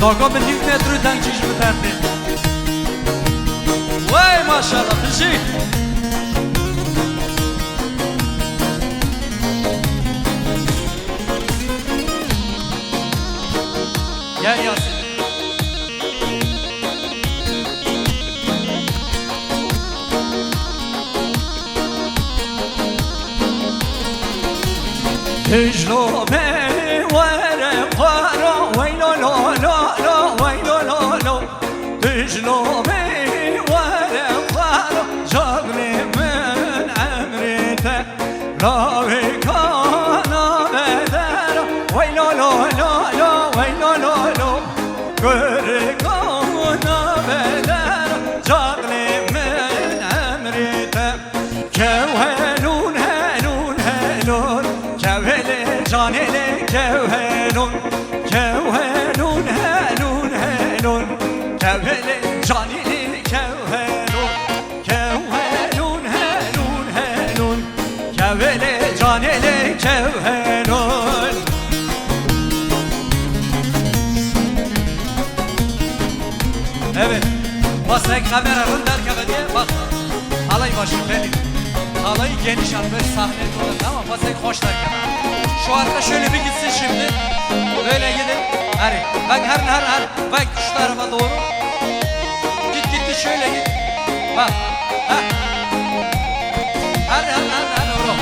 آقا به 9 متر رو تنچیش بترده وای ماشاءالله بشی گل یاسین تجلو بني ورقارا ويلو لو لو لو ويلو لو لو تجلو بني ورقارا شغلي من عمريته راوي كان بدارا ويلو لو لو لو ويلو لو لو كرقانا بدارا شغلي من عمريته كوهلون هلون هلون جانيلي كوهلون كوهلون هلون هلون كوهلي جانيلي كوهلون كوهلون هلون هلون كوهلي جانيلي كوهلون Evet. Basaya kamera rundar kabadiye bak. Halay başı benim. Halayı geniş al böyle sahnede olur ama basayı hoşlar kadar. Şu arka şöyle bir gitsin şimdi. Böyle gidin. Hadi. Bak her. Bak şu tarafa doğru. Git şöyle git. Bak. Ha. Hadi oğlum.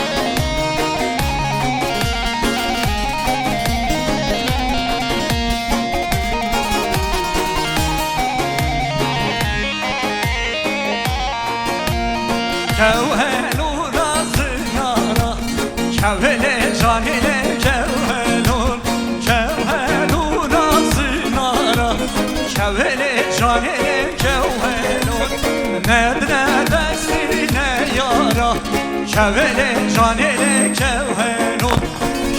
Kevhelun azınara Kevhele canile kevhelun Kevhelun azınara Kevhele canile kevhelun Nedne desine yara Kevhele canile kevhelun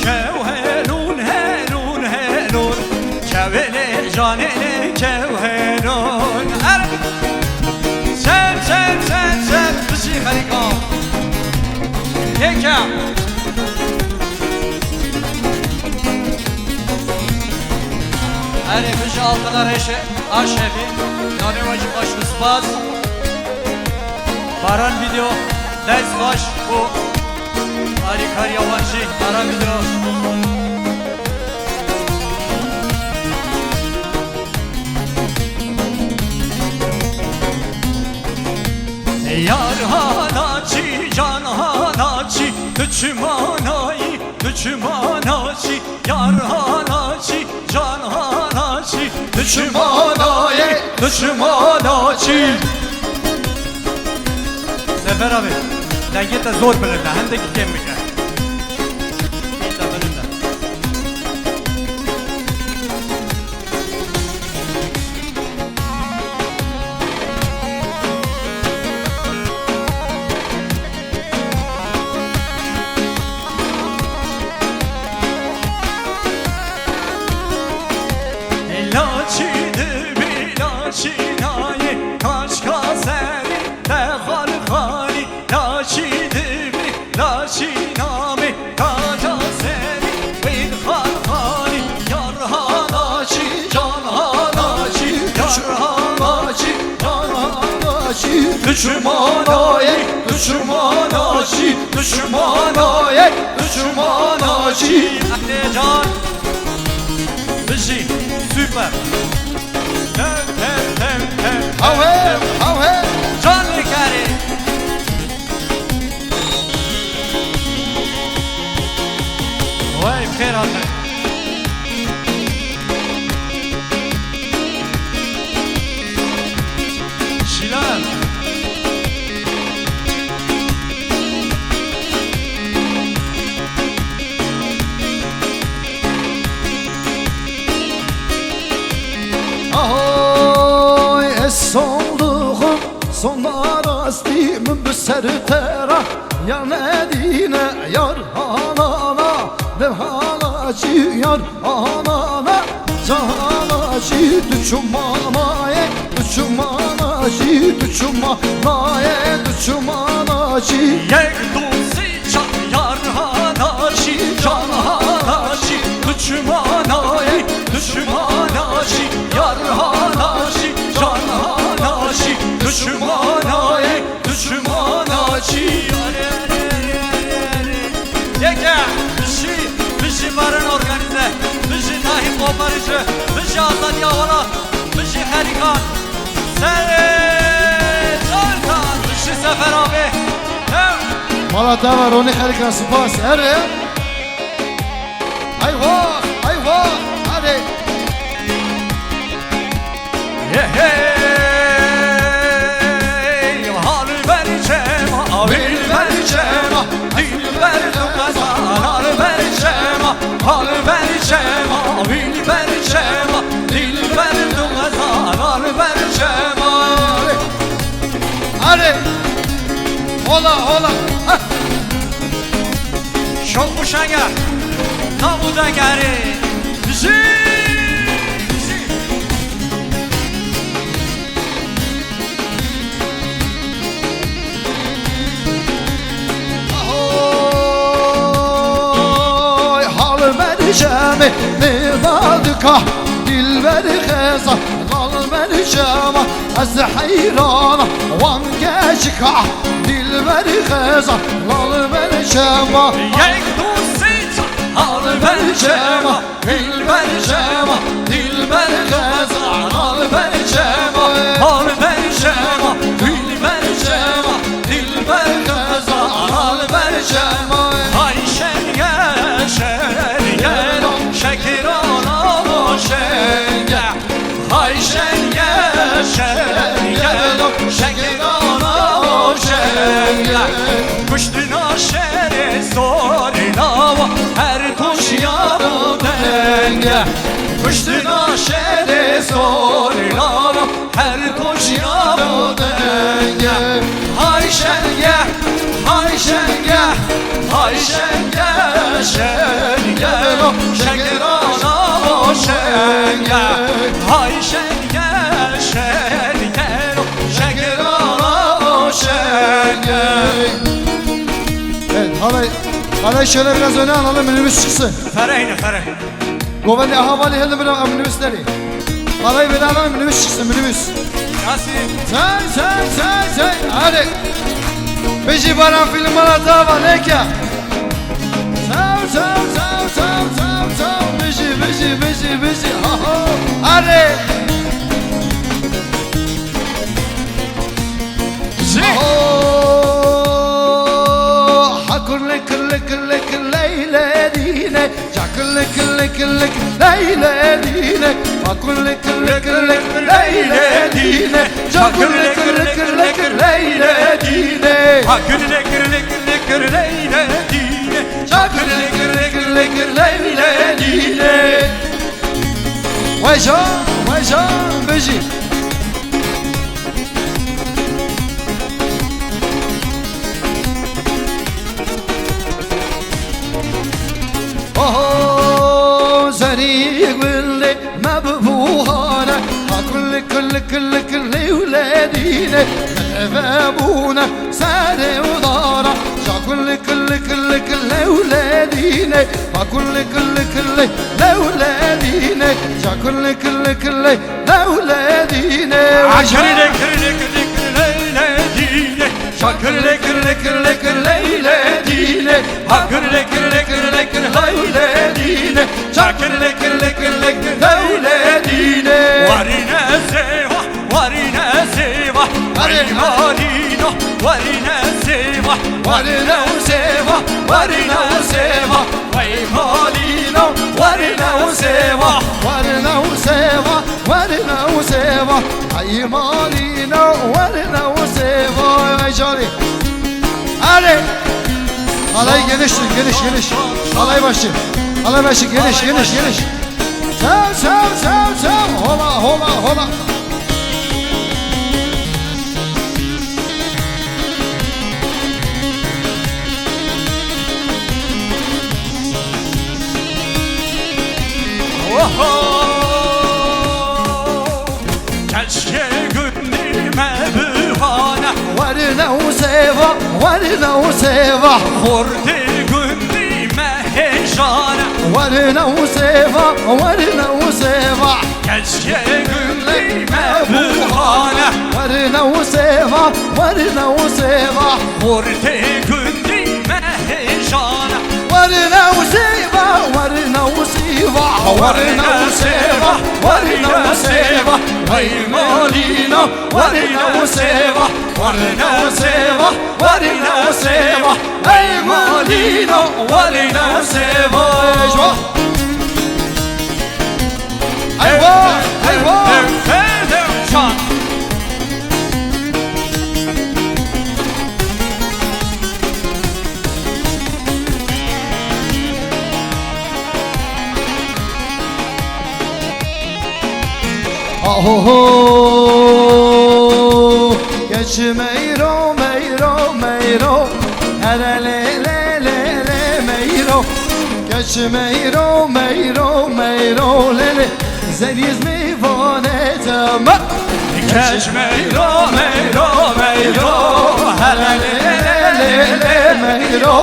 Kevhelun helun helun Kevhele canile kevhelun Sen بشی خریکا یکم هری بشی altına reşe aşevi yani vacip baş ısbaz baran video ders baş bu harikar yabancı baran video Yar hanaçi, can hanaçi, düşmanayı, düşmanayı Yar hanaçi, can hanaçi, düşmanayı, düşmanayı Sefer abi, dengete zor bilirler, hem de gitken mi gel? İyi de bilirler Laçinayı kaşka seni dehal hali Laçidimi laçinami kaca seni bin hal hali Yar hanaçi can hanaçi Yar hanaçi can hanaçi Düşmanayı düşmanayı Düşmanayı düşmanayı Ahne can Bizi süper Have Can Likari Vay bخير عندك Şilan Sonluğum sonlar astimim büser tera Ya Medine yar halana Dev halacı yar halana Cahalacı düşmanayı Düşmanacı düşmanayı Düşmanacı Yekdusi can yar hanaçi Can hanaçi düşmanayı Düşmanacı یا والا بشی خریکان سر زلطان بشی سفر آبه مالا دوا رونی خریکان سپاس اره ایوا ایوا اره حال بری چما دل بری چما دل بری تو قزان حال بری چما حال بری چما دل بری چما دل بری تو قزان حال بری چما اره hola hola شوق بوشنگر نابودنگری بشی جامع نضادك دلبر خيصة ظل جامع از حيران وانقاشك دلبر خيصة ظل جامع یک دوستیت حال بر جامع دلبر جامع دلبر خيصة حال بر جامع حال بر جامع دلبر جامع دلبر خيصة حال بر جامع های شنگه شکرانا و شنگه های شنگه شکرانا و شنگه کشتنا شهر سورینا و هر توشیا و دنگه کشتنا شهر سورینا و هر توشیا و دنگه های شنگه های شنگه های شنگه شنگه شکرانا و شنگه های شنگه شنگه شکرانا و شنگه Evet halay şöyle biraz öne alalım minibüs çıksın Fereyne ferey Govendi havali helde bırak minibüsleri Halay bir alalım minibüs çıksın minibüs Nasıl? Say hadi Beji baran film alata var ne ki Sav Beji hadi Hakurlik leyle dine Çakırlık leyle dine Hakurlik leyle dine Çakırlık leyle dine Hakurlik leyle dine Çakırlık leyle dine Vaycan Beji زريق مبهوهانا كل ولادينا بابونا ساري ودارا كل ولادينا كل ولادينا كل ولادينا عشرينك ليلة شكرلك ليلة دينه هكرلك ليلة دينه شكرلك ليلة دينه ورنا سوا ويمالينا ورنا سوا ويمالينا Aymalina varna useva Jolly hadi halay geniş halay başı geniş Sav hola Keşke günlüğüme bühane Varna useva Vurdu günlüğüme heyşane Varna useva Keşke günlüğüme bühane Varna useva Vurdu günlüğüme heyşane Varna useva سوا ورنا وسوا ورنا وسوا هاي مالينا ورنا وسوا ورنا وسوا ورنا وسوا هاي مالينا ورنا وسوا ايوه ايوه شان اوه geç meyro meyro meyro hele le le le le meyro geç meyro meyro meyro le le zeliz mi vanetama geç meyro meyro meyro hele le le le le meyro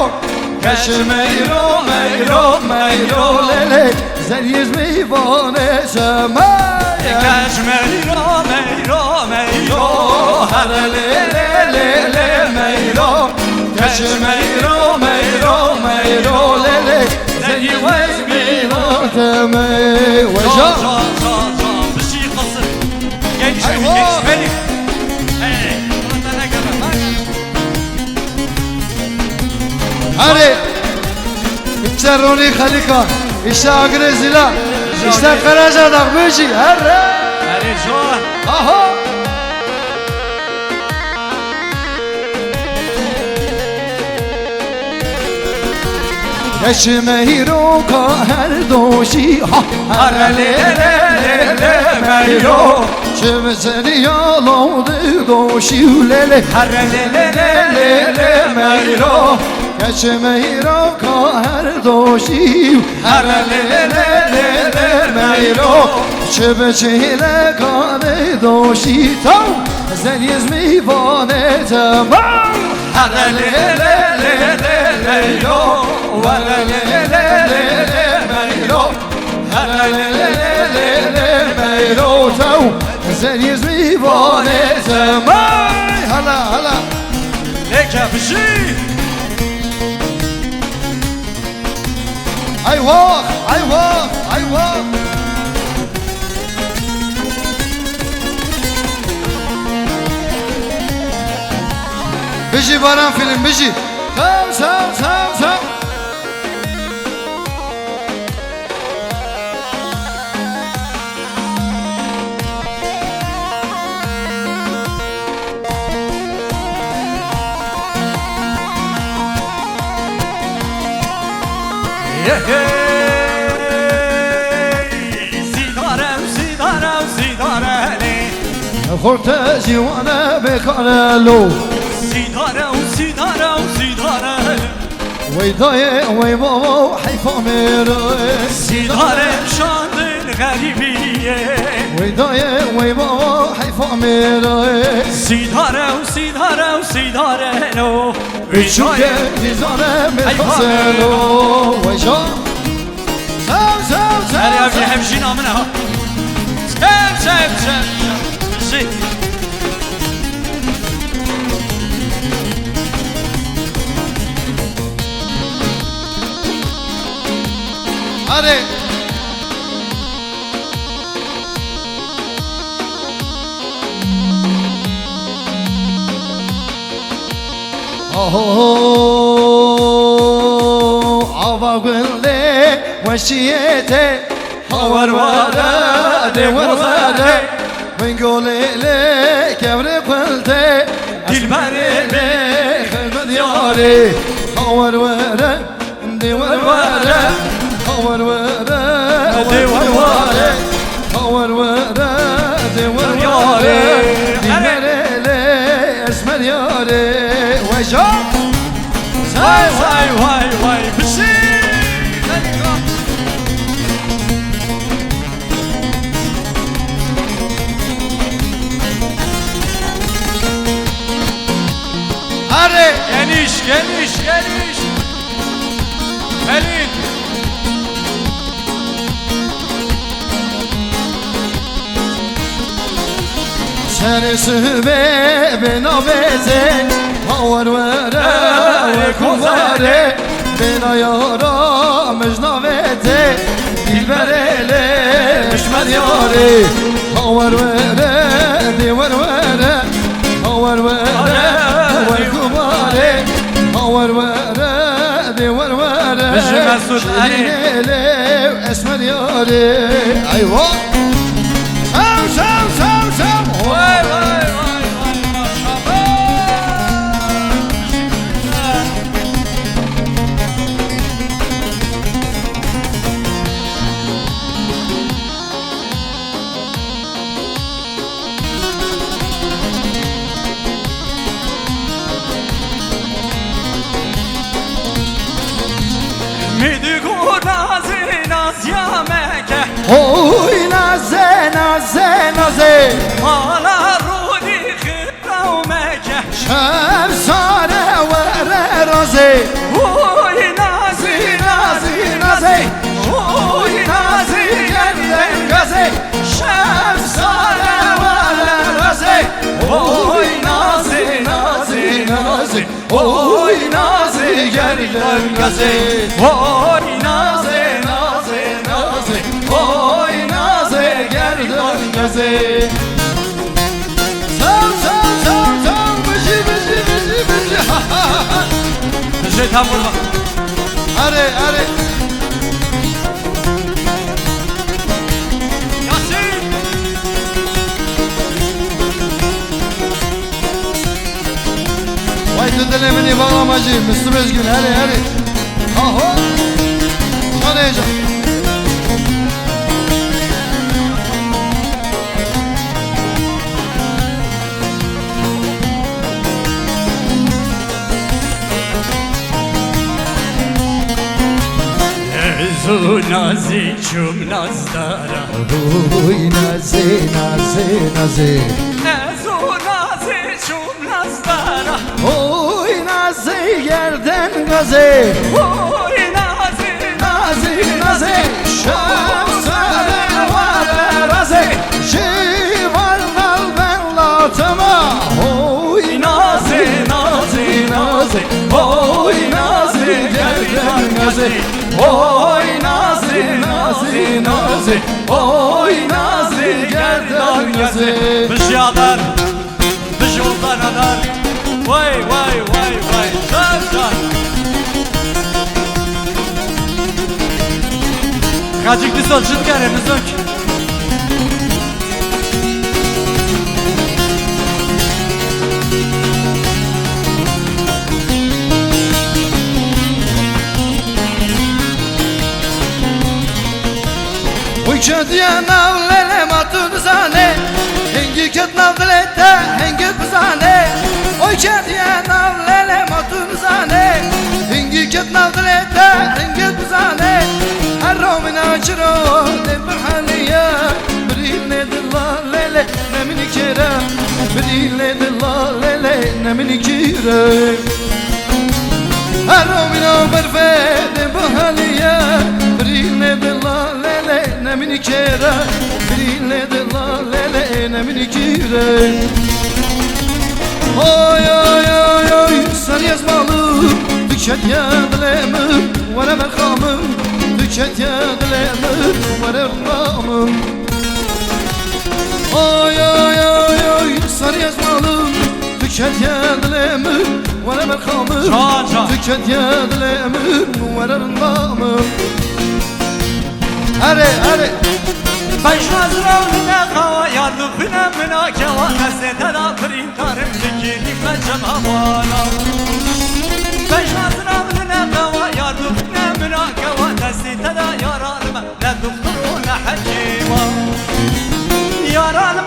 geç meyro meyro meyro le le zeliz mi vanetama geç meyro meyro meyro hele le le le le meyro geç meyro meyro meyro le le zeliz mi vanetama Can bir şey kalsın. Genç benim, genç benim. Hey, burada ne kadar bak. هاري يتشروني خليكا يشتاق رزلا يشتاق خراجة دغمشي هري Hadi şu. اهو يشمهيرو كهر دوشي هر لي لي لي ميرو شمسني يا لو دوشي ولي هر لي لي لي ميرو يشمهيرو كهر دوشي هر لي لي ميرو شمسني لك دوشي تو زنيز مي فانتا هر لي لي ميرو ولا لي لي ميرو هلا لي ميرو تو زنيز مي فانتا هلا هلا لك bir şey. ايوه ايوه ايوه بيجي باران فيلم بيجي سام سام سام سام Sidarem sidarem sidareli. خورتاجي وانا بكارلو Sidarem sidarem sidareli. ويضايق ويبابا حيفا ميري Sidarem şandın garibiye. ويضايق ويبابا حيفا ميري Sidarem sidarem sidarelo. ويشوكي نزانه متخسلو ويشا سام سام Her سام yavru hemşin amına ha. Sem. Şey. هاري عبا قلي وشيتي هور ورا دور ورا ونقول لي كبر قلتي Dilberim. خدمة دياري هور ورا دور ورا هور ورا دور ورا هور ورا دور ورا اسمه دياري وجا Vay bir şey. هاري Geniş. Pelin. سر سبب نوبته هور ورا وكفاره بنا يارا مجنوته dilberele Düşmer yari Havar vere Divar vere Havar vere Havar kumare Havar vere Divar vere Bıcı Mesut Ali Şirinele Esmer yari Eyvah Sav Vay vay vay vay maşallah. Midigu nazi naz ya meke Oy naze naze naze Ala rudi khirav meke Şefsane vere raze Oy nazi nazi nazi Oy nazi yerden gaze Şefsane vere raze Oy nazi nazi nazi Oy nazi yerden gaze Oy Naze naze naze Oy naze yerden gaze Sav bıcı ha ha ha Şeytan vurma Are Yasin Vay düdelemini bağlamacı Müslüm Özgün hadi Aho Çok heyecan Ezu nazi çum nazdara Oy naze naze naze Ezu nazi çum nazdara Oy naze yerden gaze Oy nazi Nazi nazi Şefsane vare raze Civar val ben latıma Oy nazi nazi nazi Oy nazi yerden gaze Oy nazi nazi nazi Oy nazi yerden gaze Bışı adar Bışı yoldan adar Vay vay vay vay Can Kacıklı sol çıtkarımız yok Uçadiya navlele matun zane Hengi ket navlete hengi buzane Uçadiya navlele matun zane Hengi ket navlete hengi buzane Harromin acro de burhaniya Brile dillalele nemini kere Brile dillalele nemini kere Harromin berfe de burhaniya Brile dillalele nemini kere Brile dillalele nemini kere Oy oy oy oy sen yazmalı Tüket yadlemim Vere merhamım Tüket yadlemim Vere merhamım Oy oy oy oy sen yazmalı Tüket yadlemim Vere merhamım Can Tüket yadlemim Vere merhamım Hadi Başrazravına kava yardık bine mına keva Nesete da printarım çekilik ve cemavana Başrazravına kava yardık bine mına keva Nesete da yararım ne doktoru ne hekima Yararım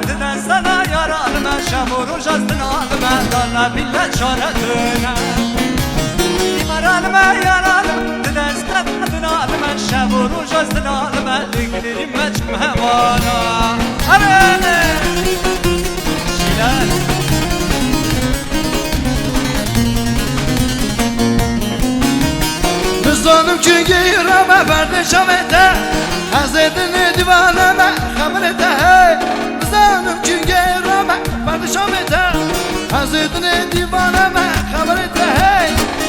dideste da yararım Şamuru jazdın alime Darla bille çaretine Yararım dideste da alime Şamuru jazdın alime Liglerim meçm hevana Arene Şiler Bizdanım ki gireme berde şamete Hazretini divaneme haberete Bizdanım ki gireme berde şamete Hazretini divaneme haberete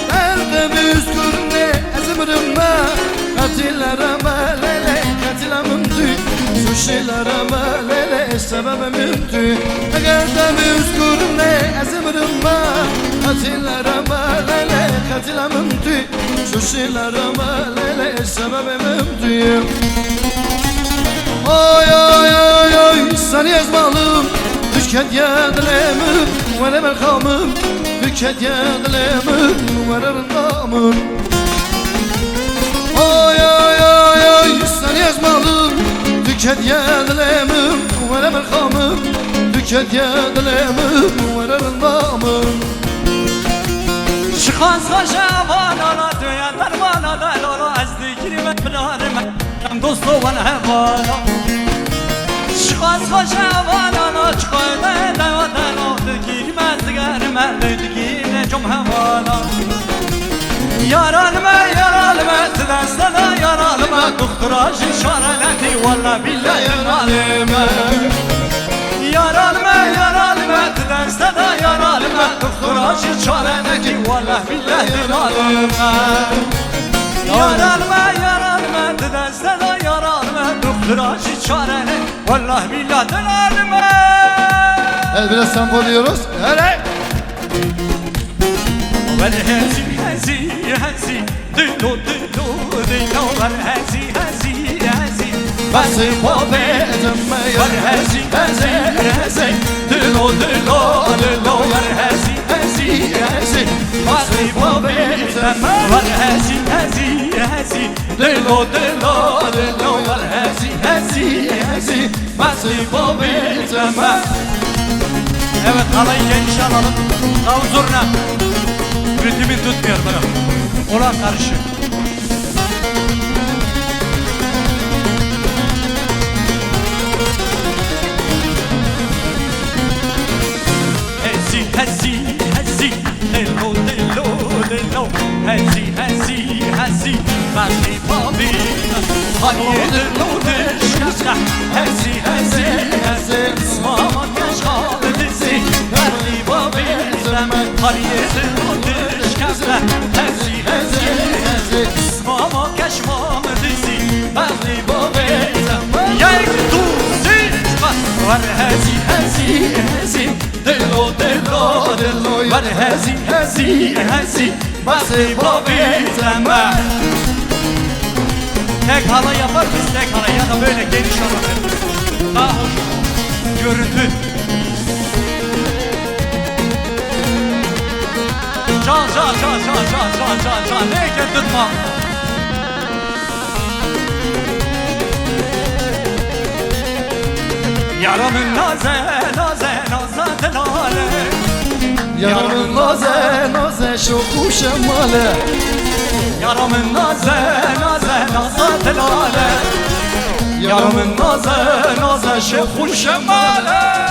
Berde müskürne ezimrime Katillerime şeylere melele sebebimdi Eğer üzgürüm ne ezimirim ben Katillere melele katilemimdi Şu şeylere melele sebebimdi Ay ay ay ay seni ezmalım Tüket yedilemim ve ne merhamım Tüket yedilemim ve ne rındamım Ay ay ay ay seni ezmalım Tüket yedilemim ve ne merhamım Tüket yedilemim ve ne rındamım Şıkhansa şabanana döyen darmana dalala Ezdikirime binarime dostu van hevala Şıkhansa şabanana çıkayda devadan oldu Girmez germe döydükine cum hevala Yaralma yaralma tedestana yaralma Doktora şişareleti valla billahi yaralma Yaralma yaralma tedestana yaralma Doktora şişareleti valla billahi yaralma Yaralma yaralma tedestana yaralma Doktora şişareleti valla billahi yaralma Evet biraz samboluyoruz Hele والهزي هزي هزي دلو دلو دلو والهزي هزي هزي Basi babetime والهزي هزي هزي دلو دلو دلو والهزي هزي هزي باسي babetime والهزي هزي هزي دلو دلو دلو والهزي هزي هزي باسي babetime Evet halayı geniş alalım. Davul zurna. Ritmi tutmuyor bana. Olan karışık. Hezi hezi hezi Delo delo delo Hezi hezi hezi Basi babi Haniye delo dışkasla Hezi hezi hezi Mama kaşal dizi Basi babi Zaman Haniye delo dışkasla Hezi hezi hezi Mama kaşmam dizi Basi babi Yek tuzi Var hezi hezi hezi Delo delo delo Var hezi hezi hezi Basi babi zaman Tek hala yapar biz tek hala ya da böyle geniş hala daha hoş görüntü Can neyken tutma Yaramın naze delale Yaramın naze naze şoku şemale Yaramın naze delale Yaramın naze şoku şemale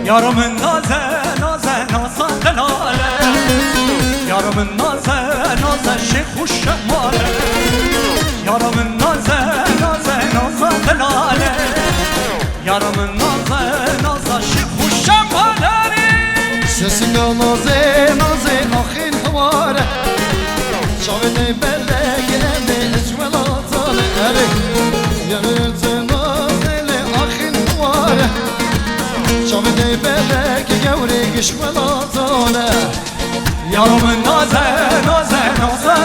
Yarımın naze delale Yarımın naze şekhu şemale Yarımın naze delale Yarımın naze şekhu şemale Sesine naze ahin havare Şavene belle gelene ecmelatane Eri yanıtı nazele ahin havare Şavene belle gevre gişmelatane Yarımın naze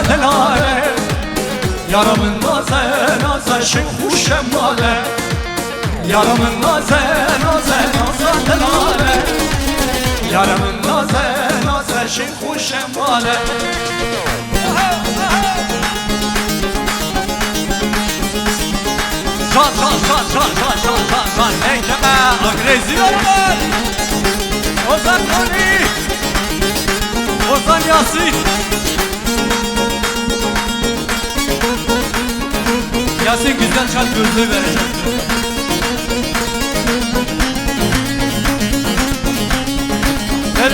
delale Yarımın naze şekhu şemale Yarımın naze delale Yarımın naze şekhu şemale Can Eykeme agresiyon var Ozan Koni Ozan Yasin Yasin güzel çal gözlüğü vereceğim Ver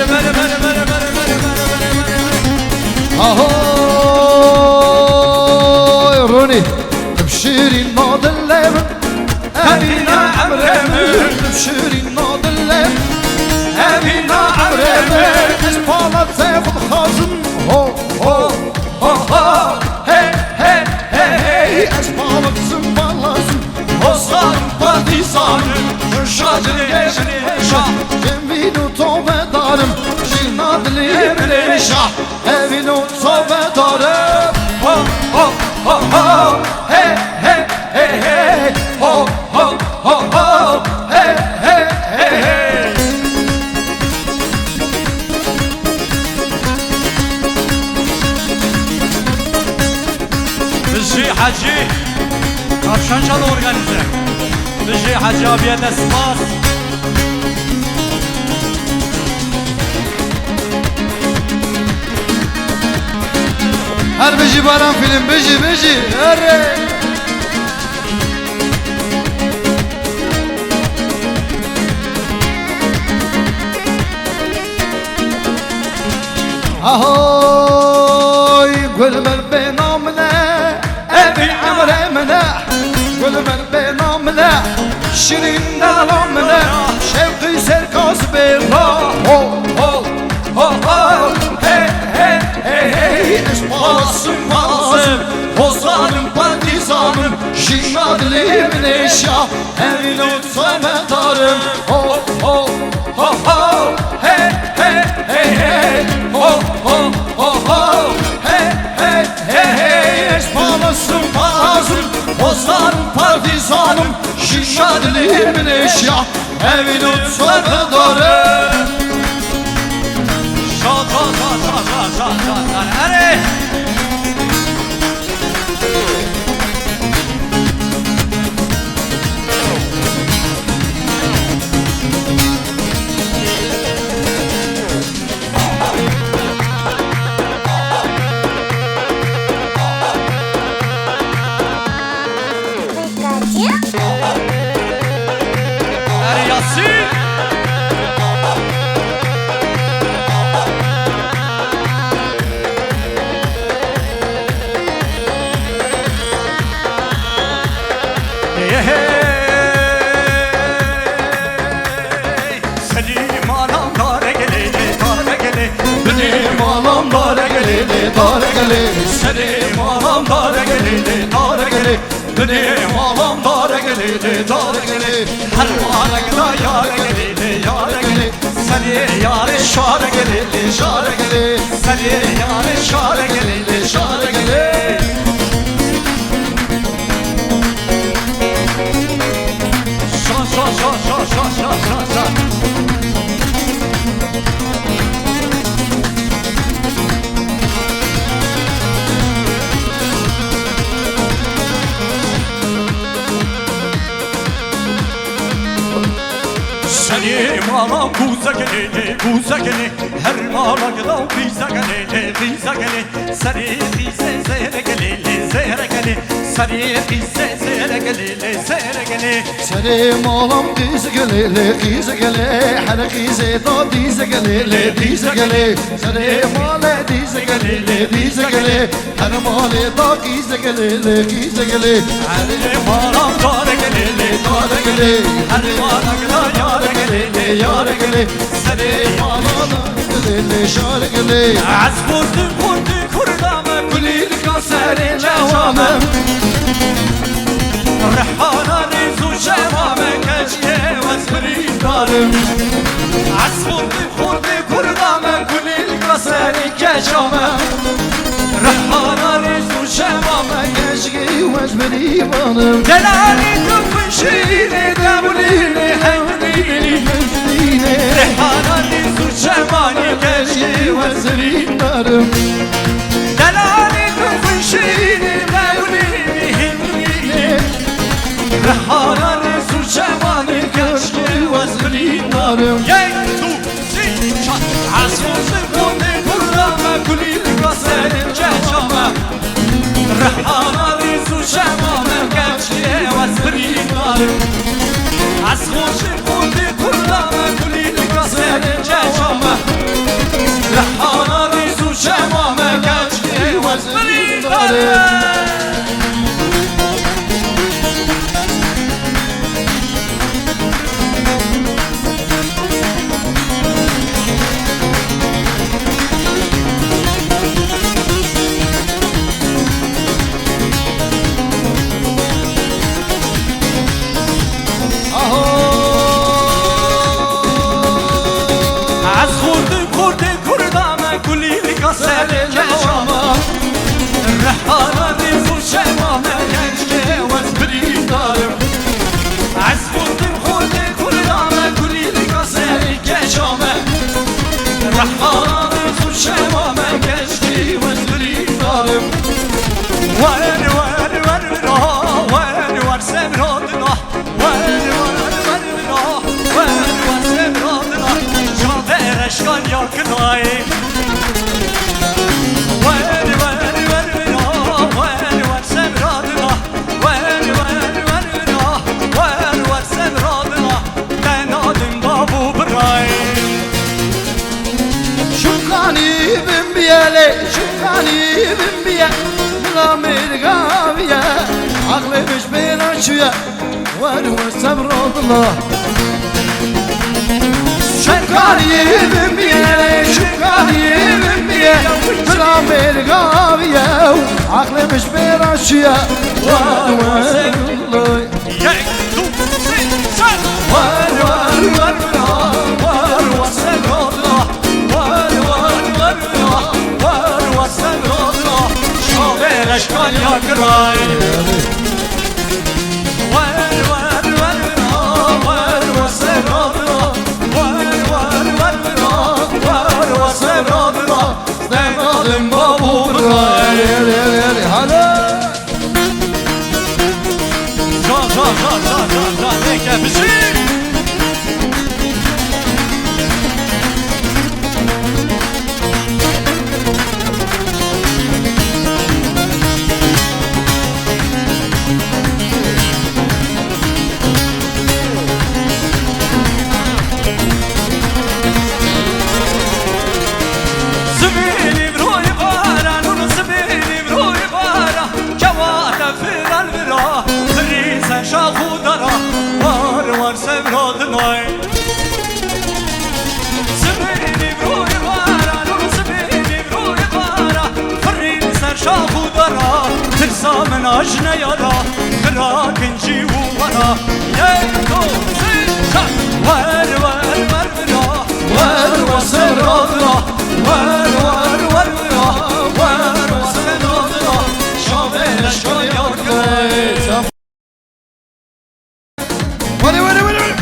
ahoy روني تبشري ناض الليل أبينا عمرمن تبشري ناض الليل أبينا عمرمن اسبالا تاخد خازن هو هو هو هو هي هي هي هي اسبالا تسمبالا وصار باتيسان شاجر يشري شاه جميلو توبة دارم جيناد لي من شاه أبينو توبة دارم هو هو هو هو هي هي هي هي هو هو هو هو هي هي هي هي بجي حجي Kavşan Çalı organize Bıcı Hacı abiye de spas Her bıcı baran film bıcı bıcı her ahoy gülmer benamne ebi amremne gülmer benamne şirin dalamne şevki serkas berra ho ho ho ho hey hey hey hey esmasım mazım Ozanım partizanım şinadlim neşah evin utsamedarım ho ho ho ho hey hey hey hey ho ho ho ho hey hey hey hey esmasım mazım Ozanım partizanım şinadlim neşah evin utsamedarım Şat şat şat şat şat şat şat Hadi Hadi Yasin Selim anam dare gele dare gele benim alam dara geleli dara geleli Selim anam dare gele dare gele benim alam dara geleli dara geleli Her mahallede yare gele yare gele Seni yare şare gele şara geleli Seni yare şare gele şare gele Şan şan şan şan şan şan şan şan Seni malam buza gele Her malakda biza gele Seni bize zehre gele Seni bize zehre gele serim alam diz geleli diz geleli her kize da diz geleli diz geleli serim ale diz geleli diz geleli her male da diz geleli diz geleli Her malam dare gele dara geleli Her malakda yare gele yara geleli Seni alana geleli şara geleli Az kurdu kurdamı kulil kasere lavamem Rehana rizu şemame keşke vazbri darım kurdu kurdamı kulil kaseri keşamem Rehana rizu şemame keşke vazberi banım Delali tıfın şiiri demulini hevlini Rehana rizu şemani keşke vazberi darım Delali tıfın şiiri demulini hevlini Rehana rizu şemani keşke vazbri darım Yek tu si çat Asfası kunde kurdama kulil kaserin keşama Rehana rizu şemame keşke vazbri darım Asfası kunde kurdama kulil kaserin keşama عقلي مش بين شوية وانا والصبر الله شكاني بمبيا شكاني بمبيا سلامي القاوية عقلي مش بين شوية وانا والله اشكال يا كراي وين وين وين وين وسرادنا وين وين وين وين وسرادنا نادم بابو براي هلا جا هيك بشي من عجنا يرى كراكن جي ورا يكو سيشا وار وار وار وار وسرادنا وار وار وار وار وسرادنا شابه اشكال ياركي وري وري وري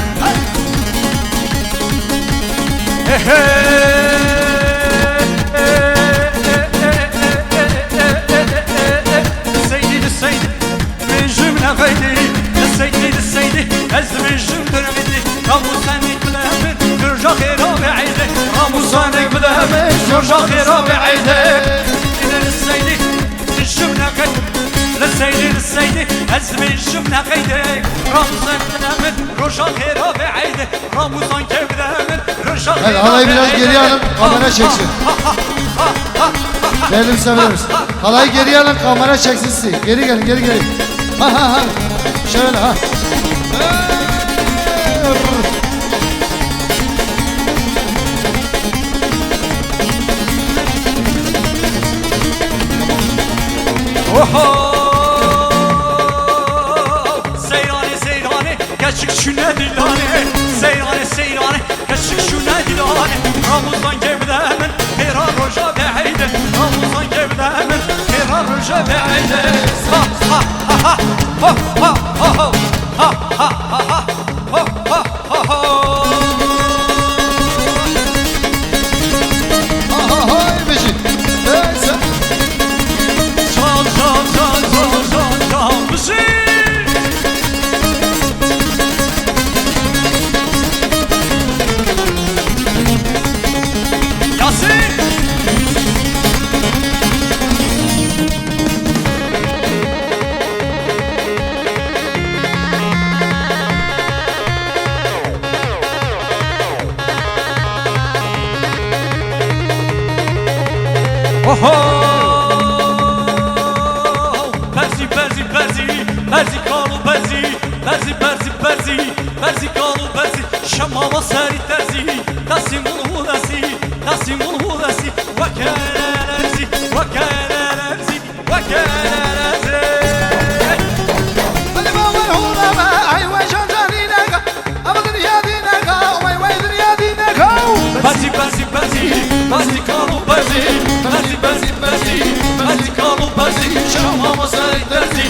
السيدي أزم الجندر بدي راموسانك بلامن نرجع خيرا بعيدك راموسانك بلامن نرجع خيرا بعيدك للسيدي الجمنة قيد للسيدي أزم الجمنة قيدك راموسانك بلامن نرجع خيرا بعيدك راموسانك بلامن نرجع خيرا بعيدك halayı biraz geriye alın kamera çeksin Geldim severimiz halayı geriye alın kamera çeksin sizi geri gelin geri gelin ha şöyle ha Seyrane kaçık şuna dilane Seyrane kaçık şuna dilane Ramuzan gevdemin Hera roja be'eyde Ramuzan gevdemin Hera roja be'eyde Ha ha ha ha ha ha ha ha ha ha ha ha ha hay beşi neyse Vertikalu persi Şamama sayık dersi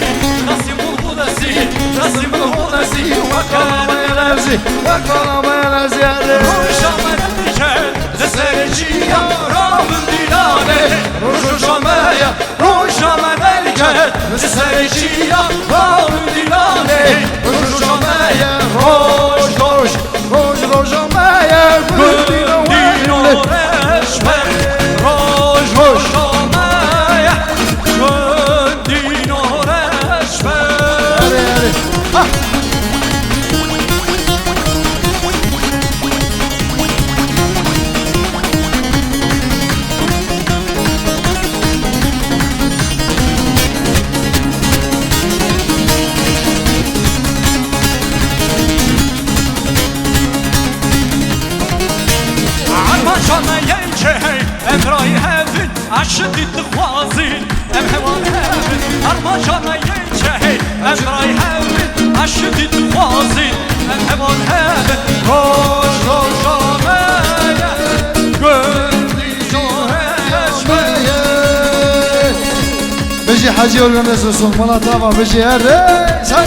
Nasimul hudesi Nasimul hudesi Vakalama enerji Vakalama enerji Rojame dike Zesereciya Ramın dilane Rojamaya Rojame dike Zesereciya Ramın dilane Rojamaya Roj Roj Roj Rojamaya Gundino reşmer Roj Rojamaya Gundino reşmer Hadi hadi Armacana yençehey Emrahı hevin Aşıdı dıhvazin Emhevan hevin Armacana yençehey Emrahı hevin Aşıdı dıhvazin Emhevan hevin Roj rojameye Gönlü reşmer Beji Hacı organizasyonu Malatava Beji Erre Say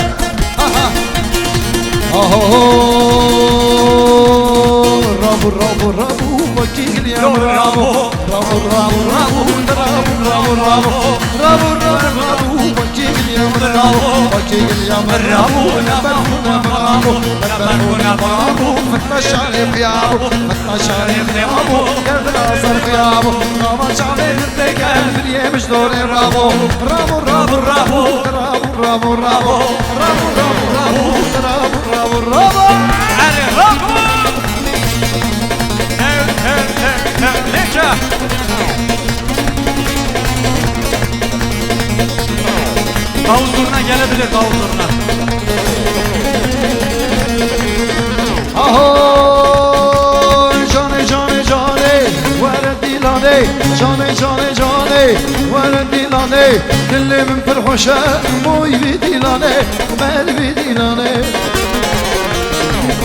Rabu Rabu Rabu Vakil ya Rabu Rabu Rabu Rabu Rabu Rabu Rabu Rabu Rabu Vakil ya Rabu Vakil ya Rabu Nabaruna Rabu Nabaruna Rabu Fatashani Qiyabu Fatashani Qiyabu Gerdna Azar Qiyabu Rama Chale Tekel Yemiş Dore Rabu Rabu Rabu Rabu Rabu Rabu Rabu Rabu Rabu Rabu Rabu Rabu Hadi Rabu Leke Davul zurna gelebilir davul zurna Aho Jane Jane Jane Vere dilane Jane Jane Jane Vere dilane Dilimin perhoşe Moy vi dilane Mel vi dilane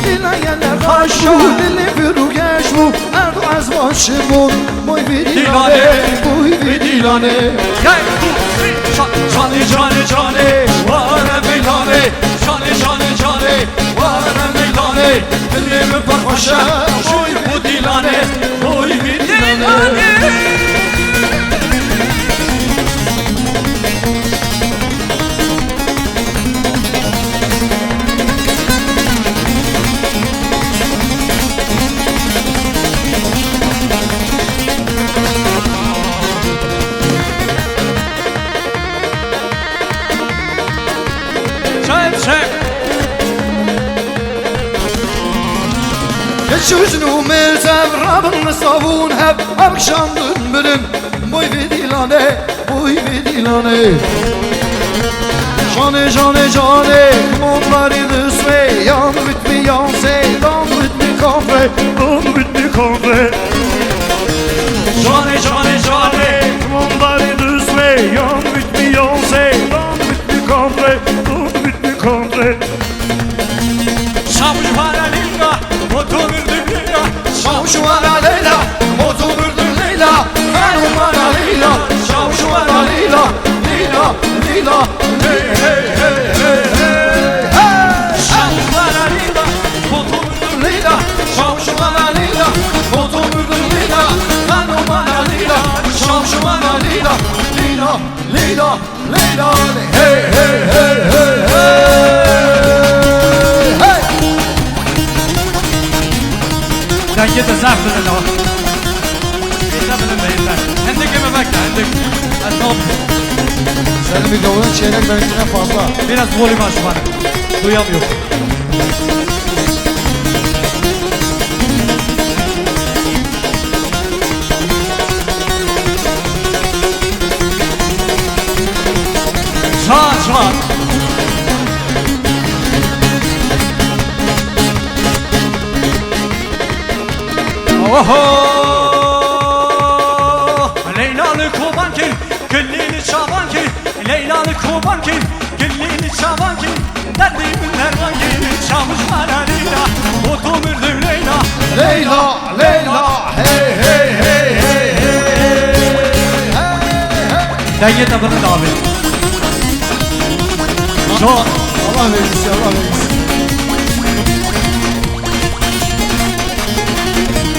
Dilayeler haşu Dili firu geçmu Erdu azman şibun Moy vi dilane Moy vi dilane Cane cane cane Vare milane Cane cane cane Vare milane Dilimi parpaşa Şuy bu dilane Oy bir dilane Geçüzünü merzev Rabbin savun hep Akşamdın bilim Boy ve dilane Boy ve dilane Jane jane jane Come on buddy this way Yan with me yan say Down with me country Down with me country Cane cane cane Come on buddy this way Yan with me yan say Down with me country Down with me country Şavuş para lila Motor lila Şavşuvara Leyla Motobürdün Leyla Ferhumara Leyla Şavşuvara Leyla Leyla Leyla Hey hey hey hey hey hey Şavuşlara lila Motor Leyla Şavşuvara Leyla Motobürdün Leyla Ferhumara Leyla Şavşuvara Leyla Leyla Leyla Leyla Hey hey hey hey hey Sen git de zaftın öyle o Gitme benim beyimler Hendik yeme bekle hendik Esnaf Senin mikrofonun çeyrek benimkine fazla Biraz volüm aç bana Duyamıyorum Çat çat Oho Leylalı koban ki Güllini çaban ki Leylalı koban ki Güllini çaban ki Derdimin derman ki Çavuş bana Leyla Otomürdüm Leyla Leyla Leyla Hey hey hey hey hey hey Denge de bunu da abi. Allah vergisi, Allah vergisi.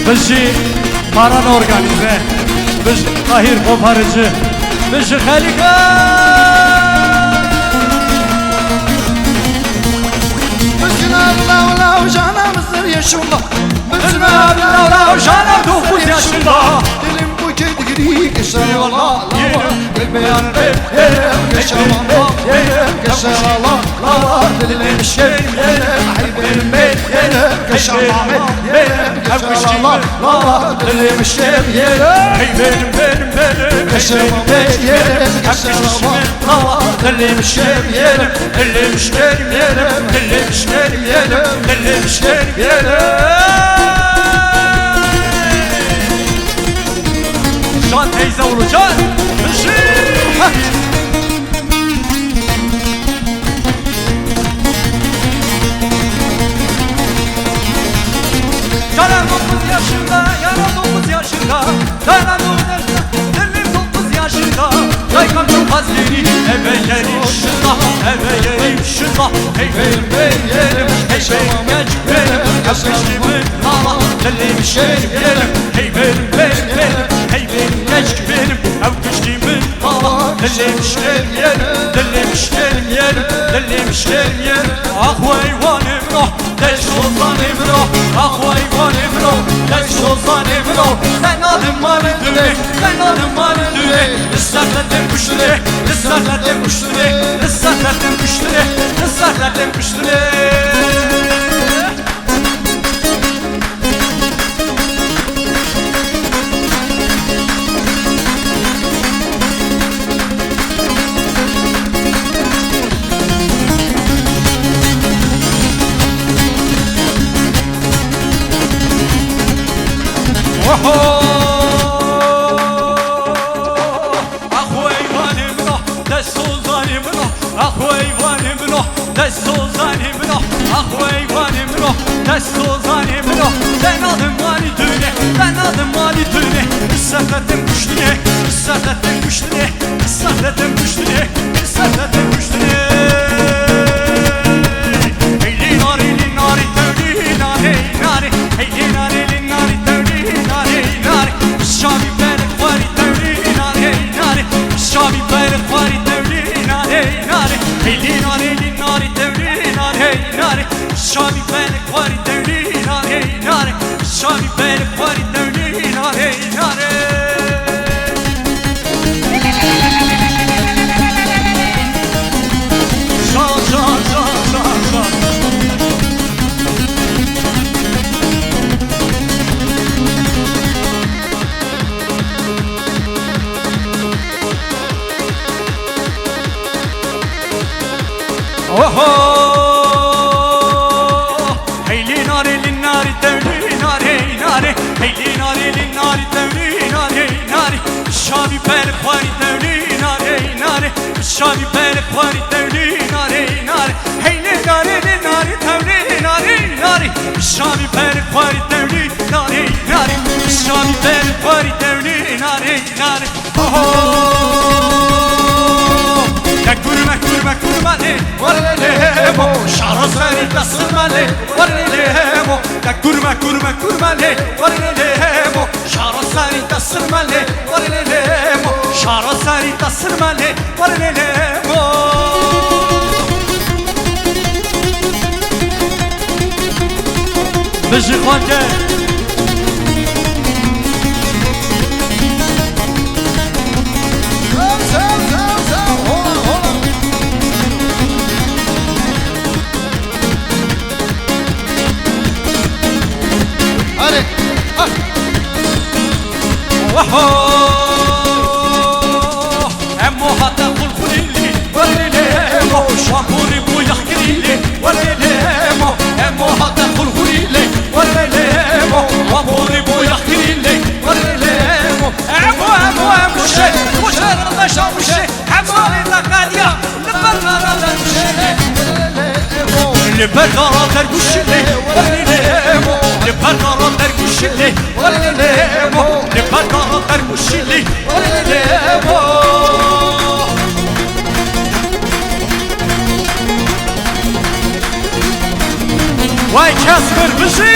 Bizi Maran organize, bizi Tahir koparıcı, bizi Halika. Bütün Allah canımızdır yaşında. Bütün Allah canım 9 yaşında. Dilim bu kedgiri geçer Allah. Bilmeyen geçemem. Geçer Allah. Dilim şeriflerim. Benim geçemem. Geçer Allah. Dilim şeriflerim. Geçemem. Geçer Allah. Dilim şeriflerim. Can teyze olacak. Canım 9 yaşında, yanım 9 yaşında. Canım 9 yaşında, dilim 9 yaşında. Yaykan çok haziri, eve yerim şunda, eve yerim şunda. Hey benim yerim, hey benim genç benim. Yapıştımın lala, dilim şerim yerim. Hey benim hey benim genç benim. Yapıştımın lala, dilim şerim yerim. Dilim şerim yerim, dilim şerim yerim. Ah hayvanım no, deş ozanım no. Ah hayvanım no, deş ozanım no. Sen adım bana düne, sen adım bana düne. Islarladım kuşları, ıslarladım kuşları, ıslarladım kuşları, ıslarladım kuşları. Islatladım kuşluğu, ıslatladım kuşluğu, ıslatladım kuşluğu, ıslatladım kuşluğu. Hey nari nari tövli nari nari, hey nari nari tövli nari nari. Şabi berik vari tövli nari nari, şabi berik vari tövli nari nari. Hey nari nari tövli nari nari, şabi berik vari tövli nari nari, şabi berik vari tövli nari nari. Hey nari nari tevli nari nari, hey nari nari tevli nari nari. Şabi berik vari tevli nari nari, şabi berik vari tevli nari nari. Hey nari nari tevli nari nari, şabi berik vari tevli nari nari, şabi berik vari tevli nari nari. Kurmale, varlelemo, şarasari tasmale, varlelemo. Kurmale, varlelemo, şarasari tasmale, varlelemo, şarasari tasmale, varlelemo. Bıcıklanca. Emmo hatta kulkulili, varlelemo. Şampuri bu yakirili, varlelemo. Emmo hatta kulkulili, varlelemo. Şampuri bu yakirili, varlelemo. Emmo şey, bu şarında şampuşi. Emmo illa kadya, liperlara derkuşili. Liperlara derkuşili, varlelemo. Liperlara derkuşili, varlelemo. Liperlara derkuşili, varlelemo. Vay Kasper bizi.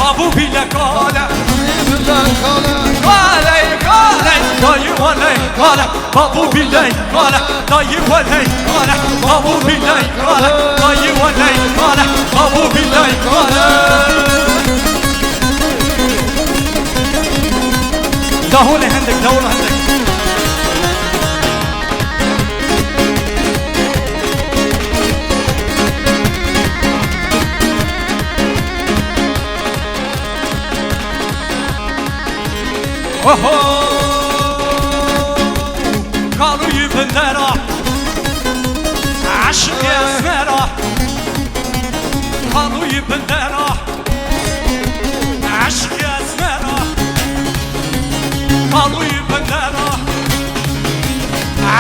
Babu bile kale, kale kale, dayı vale kale, babu bile kale, dayı vale kale, babu bile kale, dayı vale kale, babu bile kale. Davul hendek, davul hendek. Oho, kalıyı bendera, aşk esmera. Kalıyı bendera, aşk esmera. Kalıyı bendera,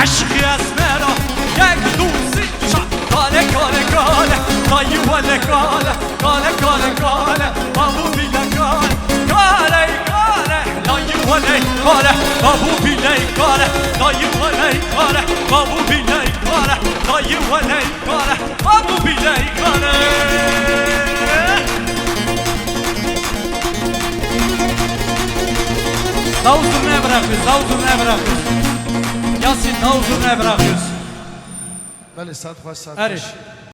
aşk esmera. Gel dusi, kale kale kale, dayı vale kale, kale kale kale, babu bile kale, kale kale. Dayı vale kale, babu bile kale, dayı vale kale, babu bile kale, dayı vale kale, babu bile kale. Davuzunu ne bırakıyoruz, davuzunu ne bırakıyoruz? Yasin davuzunu ne bırakıyoruz? بله 100 خوش 100 Eriş. خوش